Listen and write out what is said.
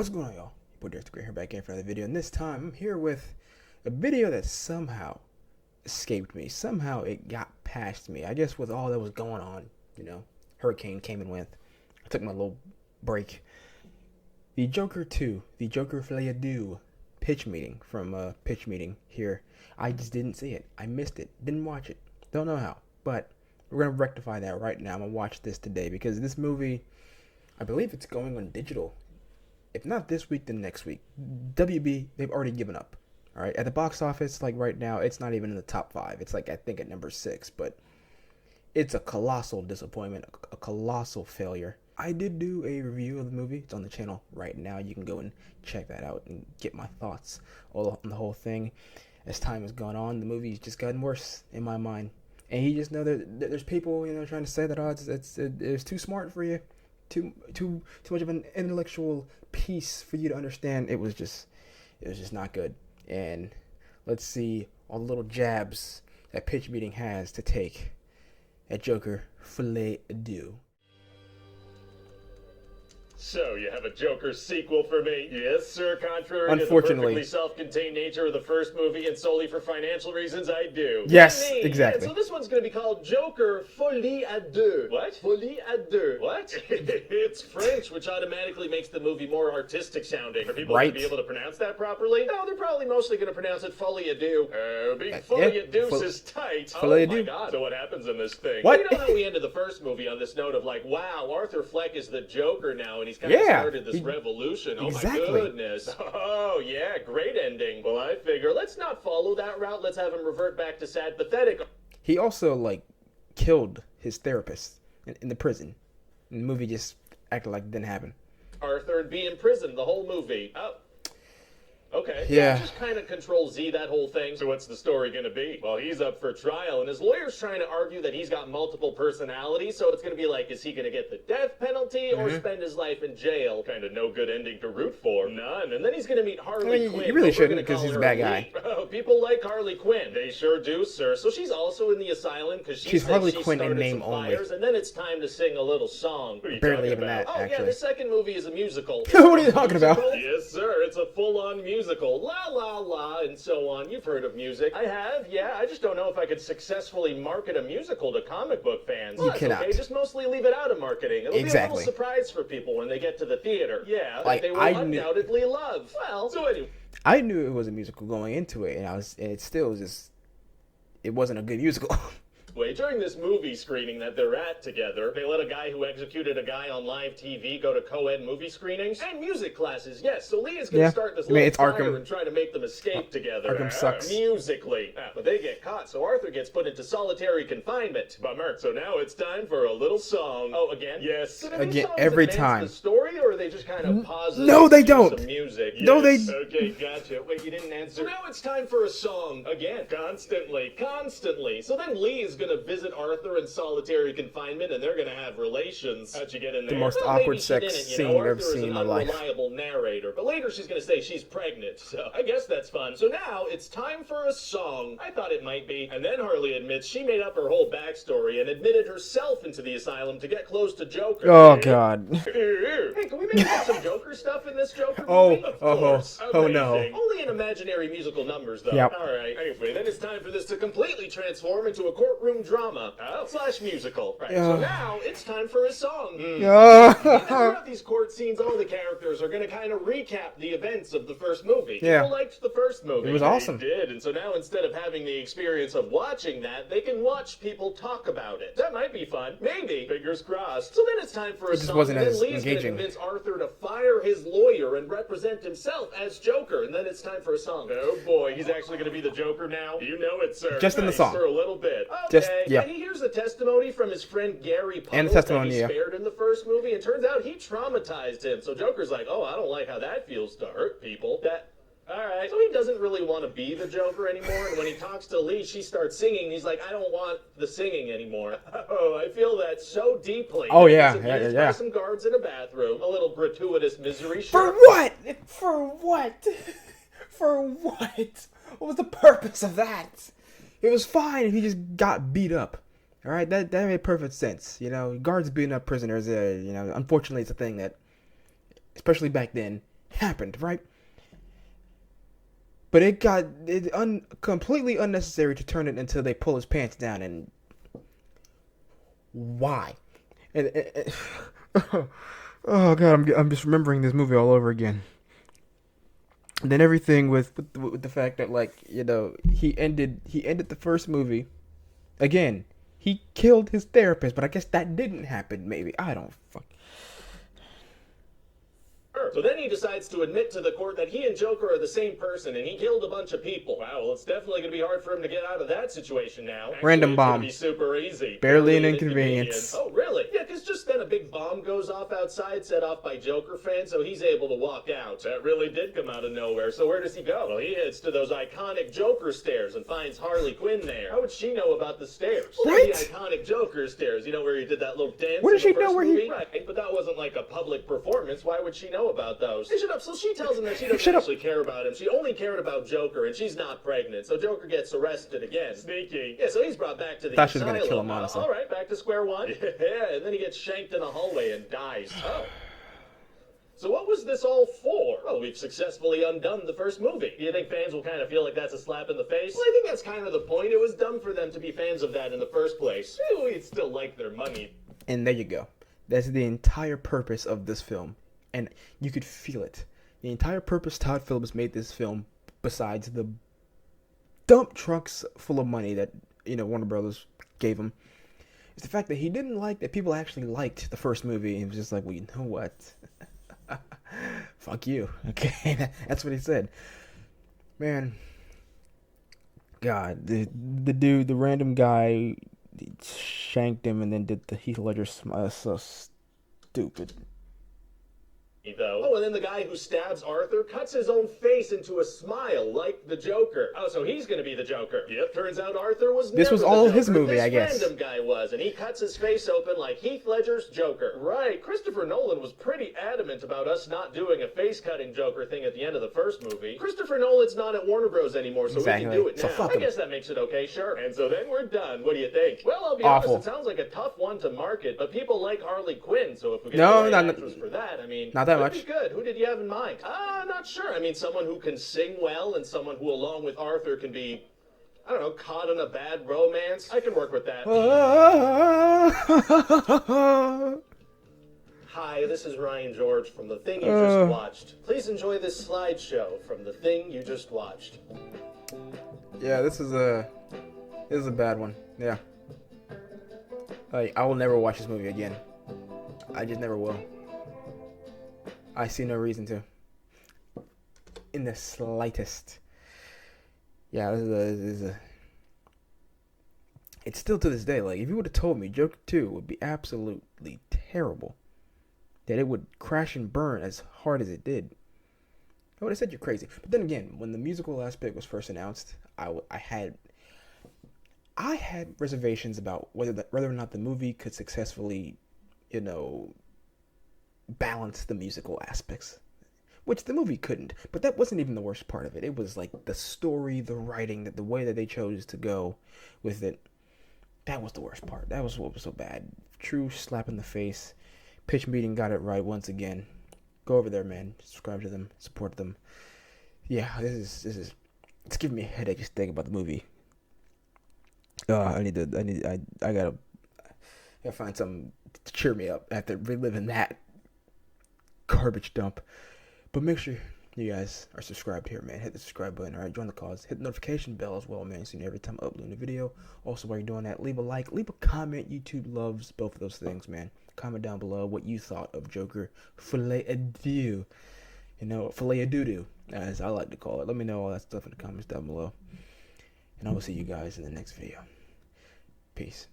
What's going on, y'all? Your boy Darius here back in for another video, and this time I'm here with a video that somehow escaped me. Somehow it got past me. I guess with all that was going on, Hurricane came and went. I took my little break. The Joker 2, the Joker Folie Deux pitch meeting from Pitch Meeting here. I just didn't see it. I missed it. Didn't watch it. Don't know how. But we're going to rectify that right now. I'm going to watch this today because this movie, I believe it's going on digital. If not this week, then next week. WB, they've already given up. All right, at the box office, like right now, it's not even in the top 5. It's like, I think, at number 6. But it's a colossal disappointment, a colossal failure. I did do a review of the movie. It's on the channel right now. You can go and check that out and get my thoughts on the whole thing. As time has gone on, the movie's just gotten worse in my mind. And you just know that there's people, trying to say that it's too smart for you. Too much of an intellectual piece for you to understand. It was just not good. And let's see all the little jabs that Pitch Meeting has to take at Joker Folie Deux. So, you have a Joker sequel for me? Yes, sir. Contrary to the Unfortunately. perfectly self-contained nature of the first movie and solely for financial reasons, I do. Yes, exactly. And so this one's going to be called Joker Folie à Deux. What? Folie à Deux. What? It's French, which automatically makes the movie more artistic sounding. Are people going to be able to pronounce that properly? No, they're probably mostly going to pronounce it Folie à Deux. Being Folie à Deux is tight. Folie à Deux. Oh my God. So what happens in this thing? What? You know how we ended the first movie on this note of like, wow, Arthur Fleck is the Joker now, and he's kind of started this revolution. Exactly. Oh my goodness. Oh yeah, great ending. Well, I figure let's not follow that route. Let's have him revert back to sad, pathetic. He also killed his therapist in the prison. And the movie just acted like it didn't happen. Arthur and be in prison the whole movie. Oh. Okay. Yeah. Just kind of Control Z that whole thing. So what's the story going to be? Well, he's up for trial, and his lawyer's trying to argue that he's got multiple personalities, so it's going to be like, is he going to get the death penalty or spend his life in jail? Kind of no good ending to root for. None. And then he's going to meet Harley Quinn. You really shouldn't, because he's a bad guy. Oh, people like Harley Quinn. They sure do, sir. So she's also in the asylum because she's Harley Quinn in name only. And then it's time to sing a little song. Barely even that, actually. actually. Yeah, the second movie is a musical. What are you talking about? Yes, sir. It's a full-on musical. La la la and so on. You've heard of music. I have, yeah. I just don't know if I could successfully market a musical to comic book fans. You cannot. Okay, just mostly leave it out of marketing. It'll be a little surprise for people when they get to the theater. Yeah, that they will undoubtedly love. Well, so anyway. I knew it was a musical going into it, and it wasn't a good musical. During this movie screening that they're at together, they let a guy who executed a guy on live TV go to co-ed movie screenings and music classes. Yes, so Lee is going to start this little fire and try to make them escape together. Arkham sucks. Musically. But they get caught, so Arthur gets put into solitary confinement. Bummer. So now it's time for a little song. Oh, again? Yes. So again, every time. The story, or are they just kind of pause it? No, they don't. Some music. No, they. Okay, gotcha. Wait, you didn't answer. So now it's time for a song. Again. Constantly. So then Lee is going to visit Arthur in solitary confinement, and they're going to have relations. How'd you get in there? The most awkward sex scene I've ever seen in my life. Arthur is an unreliable narrator, but later she's going to say she's pregnant, so I guess that's fun. So now it's time for a song. I thought it might be. And then Harley admits she made up her whole backstory and admitted herself into the asylum to get close to Joker. Oh, God. Hey, can we maybe get some Joker stuff in this Joker movie? Of course. Oh, no. Only in imaginary musical numbers, though. Yep. All right. Anyway, then it's time for this to completely transform into a courtroom drama / musical. Right. So now it's time for a song. Throughout these court scenes, all the characters are going to kind of recap the events of the first movie. People liked the first movie. It was awesome. They did, and so now instead of having the experience of watching that, they can watch people talk about it. That might be fun. Maybe. Fingers crossed. So then it's time for a song. Wasn't and then as Lee's going to engaging. convince Arthur to fire his lawyer and represent himself as Joker, and then it's time for a song. Oh boy, he's actually going to be the Joker now? You know it, sir. Just in the song. For a little bit. Okay. And he hears a testimony from his friend Gary Puddles that he spared in the first movie, and turns out he traumatized him. So Joker's like, oh, I don't like how that feels to hurt people. Alright, so he doesn't really want to be the Joker anymore, and when he talks to Lee, she starts singing, he's like, I don't want the singing anymore. Oh, I feel that so deeply. Oh, yeah, By some guards in a bathroom, a little gratuitous misery. For what? For what? For what? What was the purpose of that? It was fine if he just got beat up. All right, that made perfect sense. Guards beating up prisoners. Unfortunately, it's a thing that, especially back then, happened, right? But it got completely unnecessary to turn it until they pull his pants down. And why? Oh God, I'm just remembering this movie all over again. And then everything with the fact that, like, you know, he ended the first movie. Again, he killed his therapist, but I guess that didn't happen. Maybe I don't fuck. So then he decides to admit to the court that he and Joker are the same person, and he killed a bunch of people. Wow, well, it's definitely going to be hard for him to get out of that situation now. Actually, random bomb. It's going to be super easy. Barely an inconvenience. Oh, really? Yeah, because just then a big bomb goes off outside, set off by Joker fans, so he's able to walk out. That really did come out of nowhere. So where does he go? Well, he heads to those iconic Joker stairs and finds Harley Quinn there. How would she know about the stairs? Right? The iconic Joker stairs. You know where he did that little dance? Where did she know where he... Right, but that wasn't like a public performance. Why would she know about those? Hey, shut up. So she tells him that she doesn't actually care about him. She only cared about Joker, and she's not pregnant. So Joker gets arrested again. Sneaky. Yeah, so he's brought back to the thought she was asylum. Gonna kill him, honestly. All right, back to square one. Yeah, and then he gets shanked in a hallway and dies. Oh. So what was this all for? Well, we've successfully undone the first movie. Do you think fans will kind of feel like that's a slap in the face? Well, I think that's kind of the point. It was dumb for them to be fans of that in the first place. We'd still like their money. And there you go. That's the entire purpose of this film. And you could feel it. The entire purpose Todd Phillips made this film, besides the dump trucks full of money that, you know, Warner Brothers gave him, is the fact that he didn't like that people actually liked the first movie. He was just like, well, you know what? Fuck you. Okay, that's what he said. Man, God, the dude, the random guy, shanked him and then did the Heath Ledger smile. So stupid. Though. Oh, and then the guy who stabs Arthur cuts his own face into a smile like the Joker. Oh, so he's going to be the Joker. Yep. Turns out Arthur was This never was all the Joker. his movie, this I guess. Random guy was, and he cuts his face open like Heath Ledger's Joker. Right. Christopher Nolan was pretty adamant about us not doing a face-cutting Joker thing at the end of the first movie. Christopher Nolan's not at Warner Bros. Anymore, so exactly. we can do it now. So I guess that makes it okay, sure. And so then we're done. What do you think? Well, I'll be honest, it sounds like a tough one to market, but people like Harley Quinn, so if we get the right actress for that, I mean, not that much. Good. Who did you have in mind? Not sure. I mean, someone who can sing well and someone who, along with Arthur, can be, I don't know, caught in a bad romance. I can work with that. Hi, this is Ryan George from The Thing You Just Watched. Please enjoy this slideshow from The Thing You Just Watched. Yeah, this is a bad one. Yeah. Like, I will never watch this movie again. I just never will. I see no reason to. In the slightest. Yeah, this is a it's still to this day, like, if you would have told me Joker 2 would be absolutely terrible, that it would crash and burn as hard as it did, I would have said you're crazy. But then again, when the musical aspect was first announced, I had reservations about whether or not the movie could successfully, you know, balance the musical aspects, which the movie couldn't. But that wasn't even the worst part of it. It was like the story, the writing, the way that they chose to go with it. That was the worst part. That was what was so bad. True slap in the face. Pitch Meeting got it right once again. Go over there, man. Subscribe to them. Support them. Yeah, this is it's giving me a headache just thinking about the movie. I gotta find something to cheer me up after reliving that garbage dump. But make sure you guys are subscribed here, man. Hit the subscribe button, alright? Join the cause. Hit the notification bell as well, man, so you know every time I upload a video. Also, while you're doing that, leave a like, leave a comment. YouTube loves both of those things, man. Comment down below what you thought of Joker Folie à Deux. You know, Folie à Doo-doo, as I like to call it. Let me know all that stuff in the comments down below. And I will see you guys in the next video. Peace.